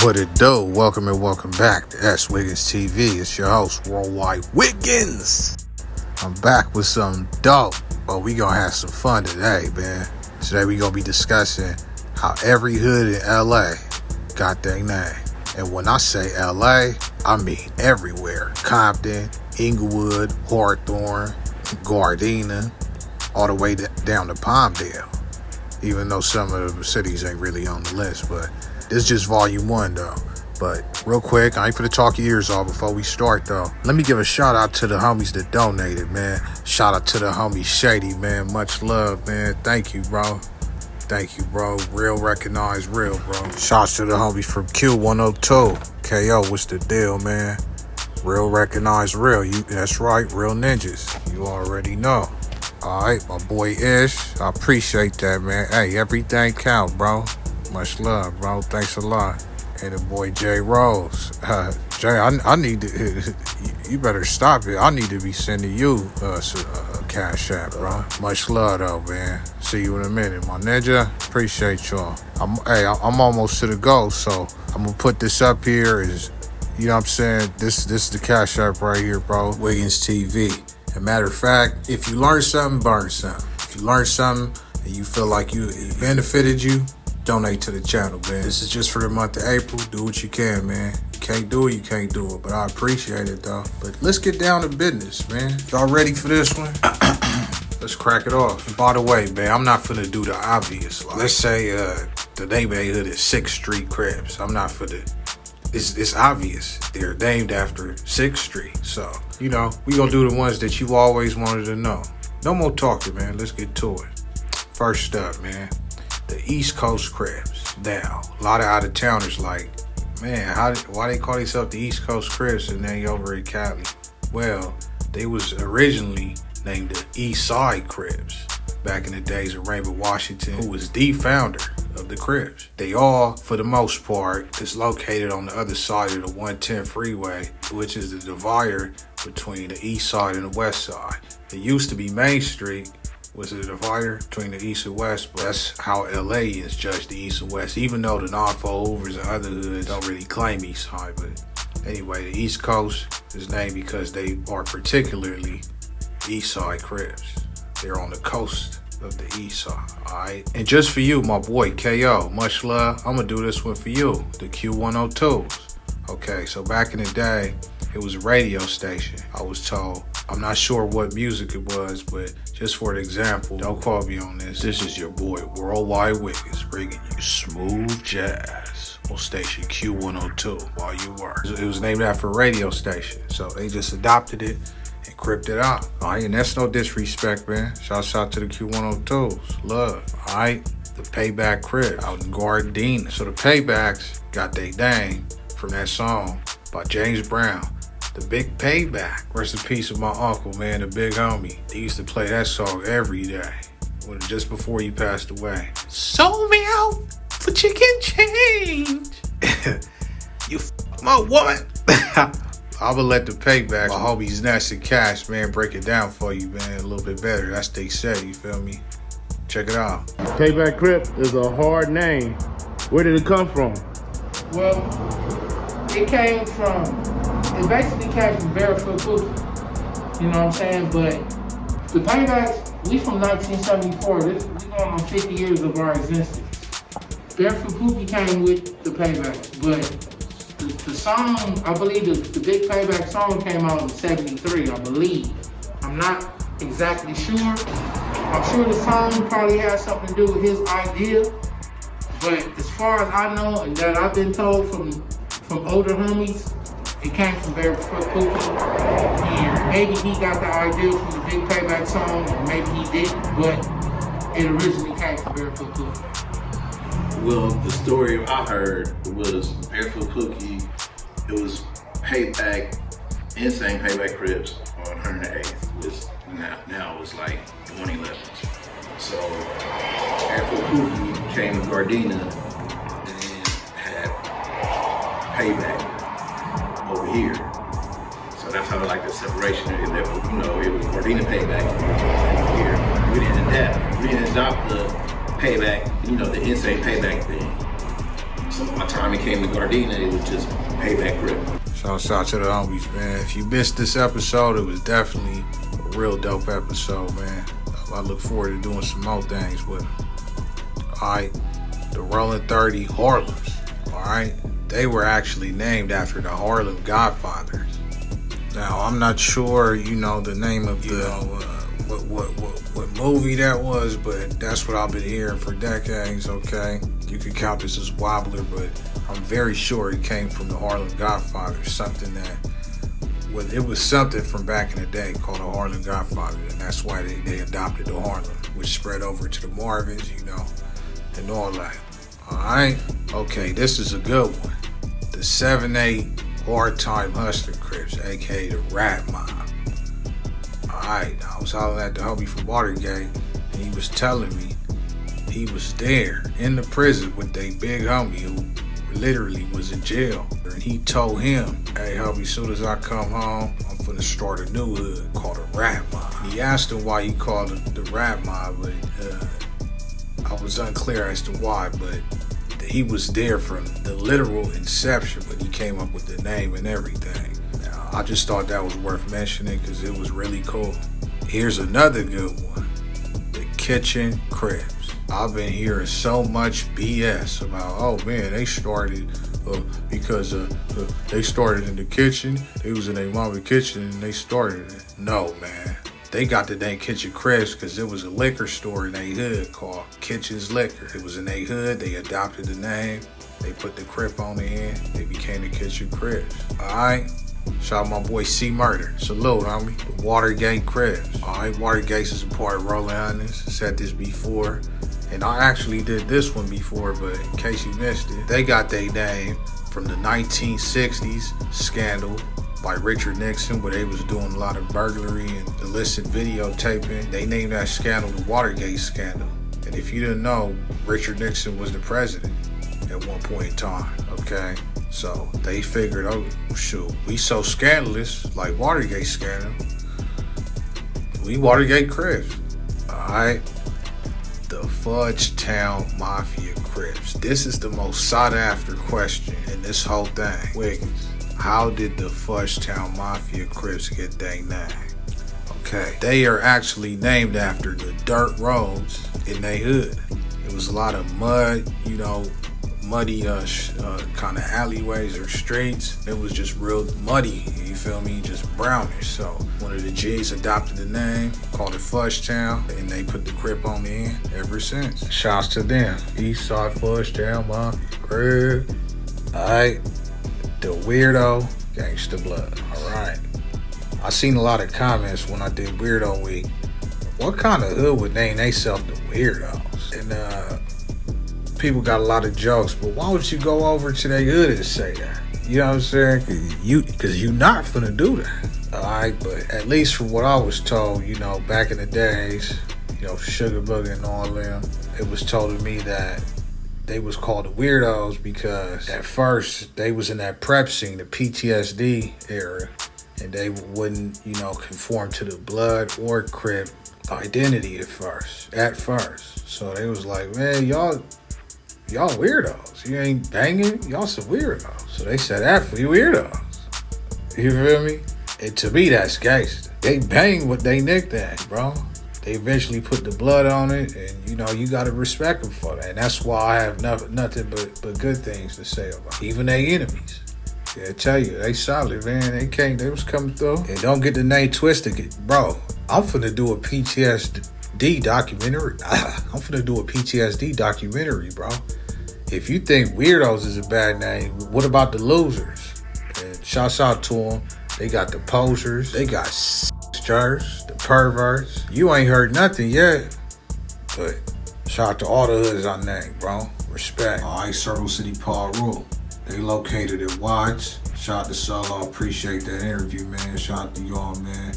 What it do? Welcome and welcome back to S.WigginsTV. It's your host, Worldwide Wiggins. I'm back with something dope, but we gonna have some fun today, man. Today we gonna be discussing how every hood in LA got their name. And when I say LA, I mean everywhere. Compton, Inglewood, Hawthorne, Gardena, all the way down to Palmdale. Even though some of the cities ain't really on the list, but this is just volume 1 though. But real quick, I ain't finna talk your ears off before we start though. Let me give a shout out to the homies that donated, man. Shout out to the homie Shady, man. Much love, man. Thank you, bro. Thank you, bro. Real recognize real, bro. Shouts to the homies from Q102. KO, what's the deal, man? Real recognize real. That's right, real ninjas. You already know. Alright, my boy Ish. I appreciate that, man. Hey, everything count, bro. Much love, bro. Thanks a lot. And the boy J Rose. Jay, I need to, you better stop it. I need to be sending you a cash app, bro. Much love, though, man. See you in a minute, my ninja. Appreciate y'all. I'm almost to the goal, so I'm going to put this up here. You know what I'm saying? This is the cash app right here, bro. WigginsTV. As a matter of fact, if you learn something, burn something. If you learn something and you feel like it benefited you, donate to the channel, man. This is just for the month of April. Do what you can, man. You can't do it, you can't do it. But I appreciate it, though. But let's get down to business, man. Y'all ready for this one? Let's crack it off. And by the way, man, I'm not finna do the obvious. Like, let's say the neighborhood is 6th Street Crips. I'm not finna... It's obvious. They're named after 6th Street. So, you know, we gonna do the ones that you always wanted to know. No more talking, man. Let's get to it. First up, man. The East Coast Crips. Now, a lot of out-of-towners like, man, why they call themselves the East Coast Crips and they over in Cali? Well, they was originally named the East Side Crips back in the days of Raymond Washington, who was the founder of the Crips. They all, for the most part, is located on the other side of the 110 freeway, which is the divider between the east side and the west side. It used to be Main Street, was the divider between the east and west, but that's how LA is judged, the east and west, even though the non-Hoovers and other hoods don't really claim east side. But anyway, the East Coast is named because they are particularly East Side Crips. They're on the coast of the east side, alright? And just for you, my boy KO, much love, I'm gonna do this one for you, the Q102s. Okay, so back in the day, it was a radio station, I was told. I'm not sure what music it was, but just for an example, don't call me on this. This is your boy, Worldwide Wiggins, bringing you smooth jazz on station Q102 while you work. It was named after a radio station, so they just adopted it and cripped it out. All right, and that's no disrespect, man. Shouts out to the Q102s. Love, all right? The Payback Crip out in Gardena. So the Paybacks got their name from that song by James Brown. The Big Payback. Rest in peace of my uncle, man, the big homie. He used to play that song every day, just before he passed away. Sold me out for chicken change. You my woman. I will let the Payback, my homies Ness and Cash, man, break it down for you, man, a little bit better. That's what they say, you feel me? Check it out. Payback Crip is a hard name. Where did it come from? Well, it basically came from Barefoot Pookie. You know what I'm saying? But the Paybacks, we from 1974. We going on 50 years of our existence. Barefoot Pookie came with the Paybacks, but the song, I believe the Big Payback song came out in 73, I believe. I'm not exactly sure. I'm sure the song probably has something to do with his idea, but as far as I know and that I've been told from older homies, it came from Barefoot Pookie. And maybe he got the idea from the Big Payback song, or maybe he didn't, but it originally came from Barefoot Pookie. Well, the story I heard was Barefoot Pookie. It was Payback, Insane Payback Crips on 108th, which now it's like 111. So Barefoot Pookie came to Gardena and had Payback over here. So that's how like the separation is. That, you know, it was Gardena Payback over here. We didn't adopt the Payback, you know, the Insane Payback thing. So by the time it came to Gardena, it was just Payback Crip. Shouts out to the homies, man. If you missed this episode, it was definitely a real dope episode, man. I look forward to doing some more things with them. Alright, the Rolling 30 Harlems. Alright, they were actually named after the Harlem Godfathers. Now, I'm not sure, the name of what movie that was, but that's what I've been hearing for decades, okay? You can count this as wobbler, but I'm very sure it came from the Harlem Godfathers, something it was something from back in the day called the Harlem Godfathers, and that's why they adopted the Harlem, which spread over to the Marvins, and all that. Alright? Okay, this is a good one. The 7-8 Hard Time Hustler Crips, aka the Rap Mob. Alright, I was hollering at the homie from Watergate, and he was telling me he was there in the prison with they big homie who literally was in jail. And he told him, hey homie, as soon as I come home, I'm finna start a new hood called a Rap Mob. And he asked him why he called it the Rap Mob, but I was unclear as to why, but he was there from the literal inception when he came up with the name and everything. Now, I just thought that was worth mentioning because it was really cool. Here's another good one. The Kitchen Crips. I've been hearing so much BS about, oh man, they started because they started in the kitchen. They was in their mama's kitchen and they started it. No, man. They got the name Kitchen Crips because it was a liquor store in their hood called Kitchen's Liquor. It was in their hood. They adopted the name. They put the Crip on the end. They became the Kitchen Crips. Alright? Shout out my boy C Murder. Salute, homie. The Watergate Crips. Alright, Watergate is a part of Rolling Honest. Said this before. And I actually did this one before, but in case you missed it, they got their name from the 1960s scandal by Richard Nixon, where they was doing a lot of burglary and illicit videotaping. They named that scandal the Watergate scandal. And if you didn't know, Richard Nixon was the president at one point in time, okay? So they figured, oh shoot, we so scandalous, like Watergate scandal, we Watergate Crips. Alright, the Fudgetown Mafia Crips. This is the most sought after question in this whole thing. Wiggins, how did the Fudgetown Mafia Crips get their name? Okay, they are actually named after the dirt roads in their hood. It was a lot of mud, muddy kind of alleyways or streets. It was just real muddy, you feel me, just brownish. So one of the G's adopted the name, called it Fudgetown, and they put the Crip on the end ever since. Shouts to them. Eastside Fudgetown Mafia Crip. Alright, the Weirdo Gangster Blood. Alright. I seen a lot of comments when I did Weirdo Week. What kind of hood would name theyself the Weirdos? And people got a lot of jokes, but why would you go over to their hood and say that? You know what I'm saying? Because you not finna do that. Alright, but at least from what I was told, back in the days, Sugar Booger and all them, it was told to me that they was called the Weirdos because at first they was in that prep scene, the PTSD era, and they wouldn't, conform to the Blood or Crip identity at first. So they was like, man, y'all weirdos. You ain't banging, y'all some weirdos. So they said that for you weirdos. You feel me? And to me, that's gangster. They bang with they nickname, bro. They eventually put the blood on it, and you gotta respect them for that. And that's why I have nothing but good things to say about even their enemies. Yeah, I tell you, they solid, man. They was coming through. And don't get the name twisted, bro. I'm finna do a PTSD documentary. I'm finna do a PTSD documentary, bro. If you think Weirdos is a bad name, what about the Losers? And shouts out to them. They got the Posers. They got the Perverts. You ain't heard nothing yet. But shout out to all the hoods I named, bro. Respect. Alright, Circle City Paul Rule. They located at Watts. Shout out to Solo. Appreciate that interview, man. Shout out to y'all, man.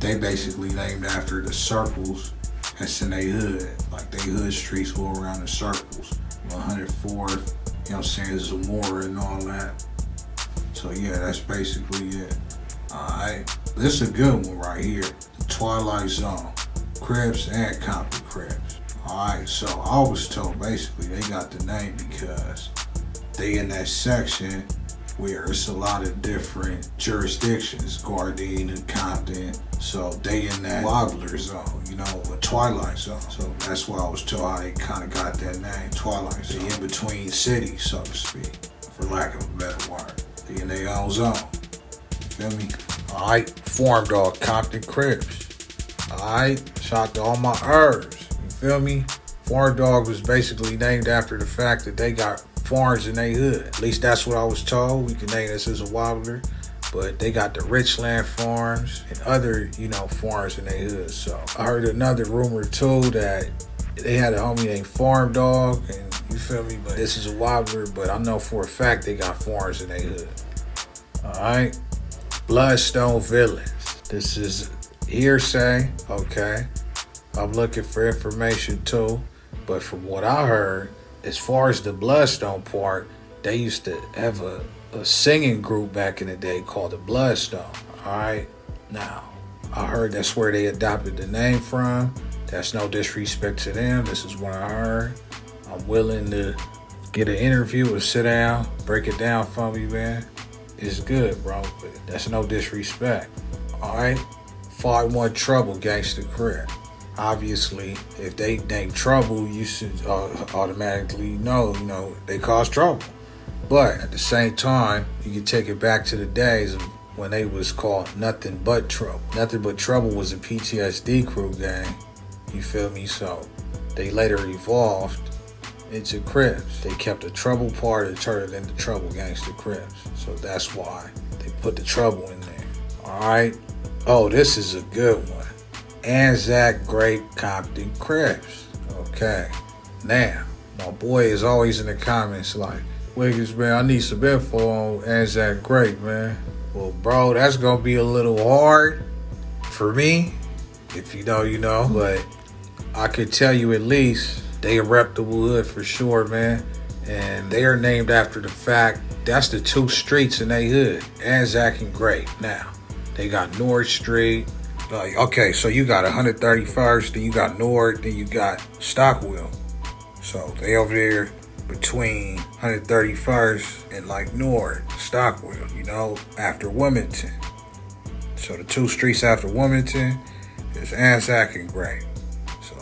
They basically named after the circles that's in their hood. Like they hood streets go around the circles. 104th, Zamora and all that. So yeah, that's basically it. Alright. This is a good one right here. The Twilight Zone. Crips and Compton Crips. Alright, so I was told basically they got the name because they in that section where it's a lot of different jurisdictions, Garden and Compton. So they in that wobbler zone, you know, a Twilight zone. So that's why I was told how they kind of got that name, Twilight. They in between cities, so to speak, for lack of a better word. They in their own zone. Feel me? All right, Form Dog, Compton Crips. All right, shout out to all my herbs. You feel me? Form Dog was basically named after the fact that they got farms in their hood. At least that's what I was told. We can name this as a wobbler. But they got the Richland farms and other, you know, farms in their hood. So I heard another rumor too that they had a homie named Farm Dog, and you feel me? But this is a wobbler, but I know for a fact they got farms in their hood. Alright. Bloodstone Villains. This is hearsay, okay? I'm looking for information too. But from what I heard, as far as the Bloodstone part, they used to have a singing group back in the day called the Bloodstone. Alright? Now, I heard that's where they adopted the name from. That's no disrespect to them. This is what I heard. I'm willing to get an interview or sit down, break it down for me, man. It's good, bro, but that's no disrespect. Alright? 5-1 Trouble, Gangster Crip. Obviously, if they name Trouble, you should automatically know, you know, they cause trouble. But at the same time, you can take it back to the days of when they was called Nothing But Trouble. Nothing But Trouble was a PTSD crew gang. You feel me? So they later evolved into Crips. They kept the Trouble part and turned it into Trouble Gangster Crips. So that's why they put the Trouble in there. Alright? Oh, this is a good one. Anzac, Grape, Compton Crips. Okay. Now, my boy is always in the comments like, Wiggins, man, I need some info on Anzac Grape, man. Well, bro, that's gonna be a little hard for me. If you know, you know. But I could tell you at least they a reputable hood for sure, man. And they are named after the fact that's the two streets in their hood, Anzac and Grape. Now, they got North Street. Okay, so you got 131st, then you got North, then you got Stockwell. So they over there between 131st and like North, Stockwell, you know, after Wilmington. So the two streets after Wilmington is Anzac and Grape. So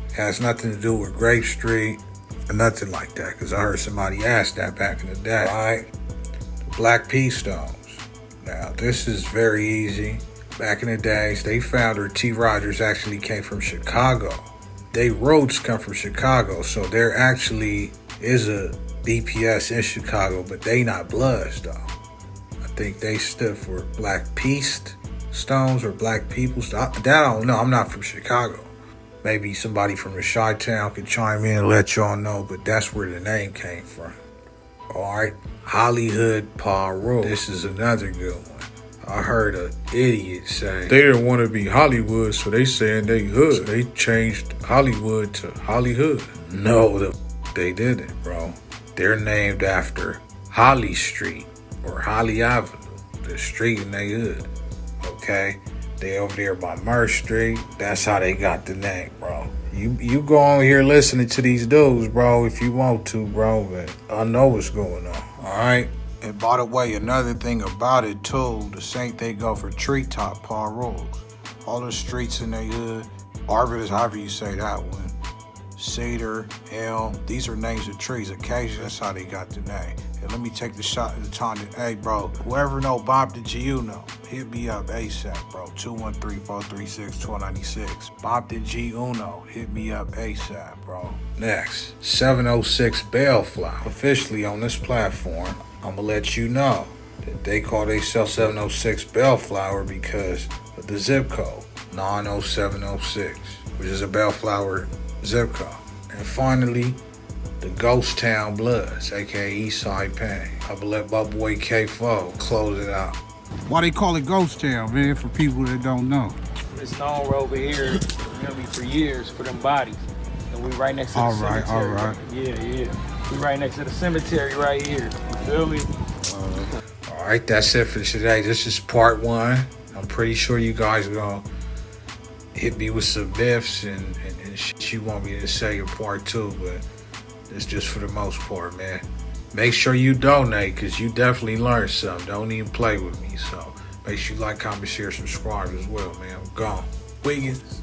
it has nothing to do with Grape Street or nothing like that, because I heard somebody ask that back in the day. All right, the Black P Stones. Now this is very easy. Back in the days, they founder T. Rogers actually came from Chicago. They roots come from Chicago, so there actually is a BPS in Chicago, but they not Bloods though. I think they stood for Black Peace Stones or Black People. That I don't know. I'm not from Chicago. Maybe somebody from the Chi-Town could chime in and let y'all know, but that's where the name came from. All right, Hollywood Pirus. This is another good one. I heard an idiot say they didn't want to be Hollywood, so they saying they hood. So they changed Hollywood to Hollywood. No, they didn't, bro. They're named after Holly Street or Holly Avenue, the street in their hood. Okay? They over there by Merce Street. That's how they got the name, bro. You go on here listening to these dudes, bro, if you want to, bro, but I know what's going on. All right? And by the way, another thing about it too, the same thing go for Treetop Pirus. All the streets in the hood, Arvidas, however you say that one, Cedar, Elm, these are names of trees. Occasionally, that's how they got the name. And let me take the shot at the time to, hey, bro, whoever know Bob the G-Uno, hit me up ASAP, bro. 213-436-1296. Bob the G-Uno, hit me up ASAP, bro. Next, 706 Bellflower. Officially on this platform, I'm gonna let you know that they call themselves 706 Bellflower because of the zip code 90706, which is a Bellflower zip code. And finally, the Ghost Town Bloods, aka Eastside Pain. I'm gonna let my boy K4 close it out. Why they call it Ghost Town, man? For people that don't know, it's known over here, you know me, for years for them bodies, and we right next to the cemetery. All right. Yeah. We right next to the cemetery right here. You feel me? All right, that's it for today. This is part 1. I'm pretty sure you guys are gonna hit me with some myths and shit you want me to say in part 2, but it's just for the most part, man. Make sure you donate, because you definitely learned something. Don't even play with me. So make sure you like, comment, share, subscribe as well, man. I'm gone. Wiggins.